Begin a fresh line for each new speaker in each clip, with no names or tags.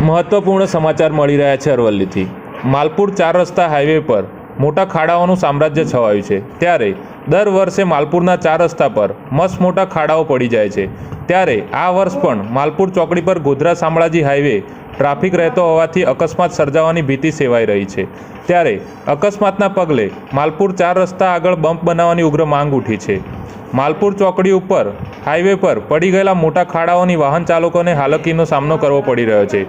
મહત્વપૂર્ણ સમાચાર મળી રહ્યા છે અરવલ્લીથી। માલપુર 4 રસ્તા હાઈવે પર મોટા ખાડાઓનું સામ્રાજ્ય છવાયું છે। ત્યારે દર વર્ષે માલપુરના 4 રસ્તા પર મસ્ત મોટા ખાડાઓ પડી જાય છે। ત્યારે આ વર્ષ પણ માલપુર ચોકડી પર ગોધરા શામળાજી હાઈવે ટ્રાફિક રહેતો હોવાથી અકસ્માત સર્જાવાની ભીતિ સેવાઈ રહી છે। ત્યારે અકસ્માતના પગલે માલપુર 4 રસ્તા આગળ બમ્પ બનાવવાની ઉગ્ર માંગ ઉઠી છે। માલપુર ચોકડી ઉપર હાઈવે પર પડી ગયેલા મોટા ખાડાઓની વાહન ચાલકોને હાલાકીનો સામનો કરવો પડી રહ્યો છે।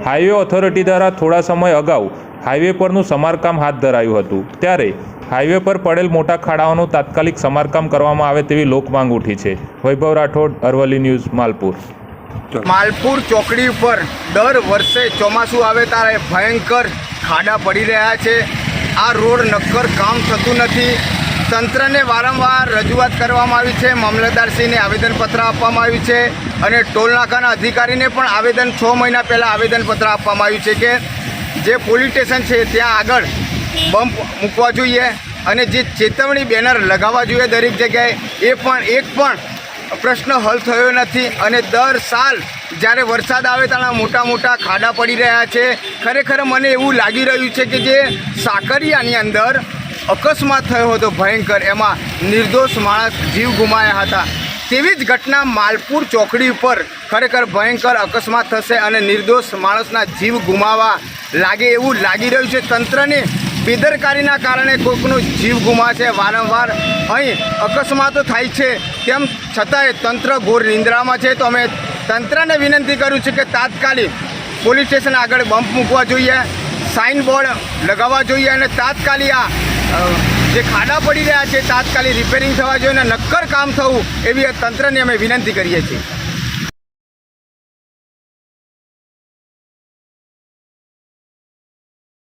હાઈવે ઓથોરિટી દ્વારા થોડા સમય અગાઉ હાઈવે પરનું સમારકામ હાથ ધરાયું હતું। ત્યારે હાઈવે પર પડેલ મોટા ખાડાઓનું તાત્કાલિક સમારકામ કરવામાં આવે તેવી લોકમાંગ ઉઠી છે। વૈભવ રાઠોડ, અરવલ્લી ન્યૂઝ, માલપુર।
માલપુર ચોકડી ઉપર દર વર્ષે ચોમાસું આવે ત્યારે ભયંકર ખાડા પડી રહ્યા છે। આ રોડ નક્કર કામ થતું નથી। તંત્રને વારંવાર રજૂઆત કરવામાં આવી છે। મામલતદારશ્રીને આવેદનપત્ર આપવામાં આવ્યું છે અને ટોલનાકાના અધિકારીને પણ આવેદન 6 મહિના પહેલાં આવેદનપત્ર આપવામાં આવ્યું છે કે જે પોલીસ સ્ટેશન છે ત્યાં આગળ બમ્પ મૂકવા જોઈએ અને જે ચેતવણી બેનર લગાવવા જોઈએ દરેક જગ્યાએ, એ પણ એક પણ પ્રશ્ન હલ થયો નથી। અને દર સાલ જ્યારે વરસાદ આવે ત્યારે મોટા મોટા ખાડા પડી રહ્યા છે। ખરેખર મને એવું લાગી રહ્યું છે કે જે સાકરિયાની અંદર અકસ્માત થયો હતો ભયંકર, એમાં નિર્દોષ માણસ જીવ ગુમાવ્યા હતા, તેવી જ ઘટના માલપુર ચોકડી ઉપર ખરેખર ભયંકર અકસ્માત થશે અને નિર્દોષ માણસના જીવ ગુમાવવા લાગે એવું લાગી રહ્યું છે। તંત્રની બેદરકારીના કારણે કોઈકનો જીવ ગુમાશે, વારંવાર અહીં અકસ્માતો થાય છે, તેમ છતાંય તંત્ર ઘોર નિંદ્રામાં છે। તો અમે તંત્રને વિનંતી કર્યું છે કે તાત્કાલિક પોલીસ સ્ટેશન આગળ બમ્પ મૂકવા જોઈએ, સાઇન બોર્ડ લગાવવા જોઈએ અને તાત્કાલિક આ જે ખાડા પડી રહ્યા છે તાત્કાલિક રિપેરિંગ થવા જોઈએ અને નક્કર કામ થવું એવી તંત્રને અમે વિનંતી કરીએ છીએ।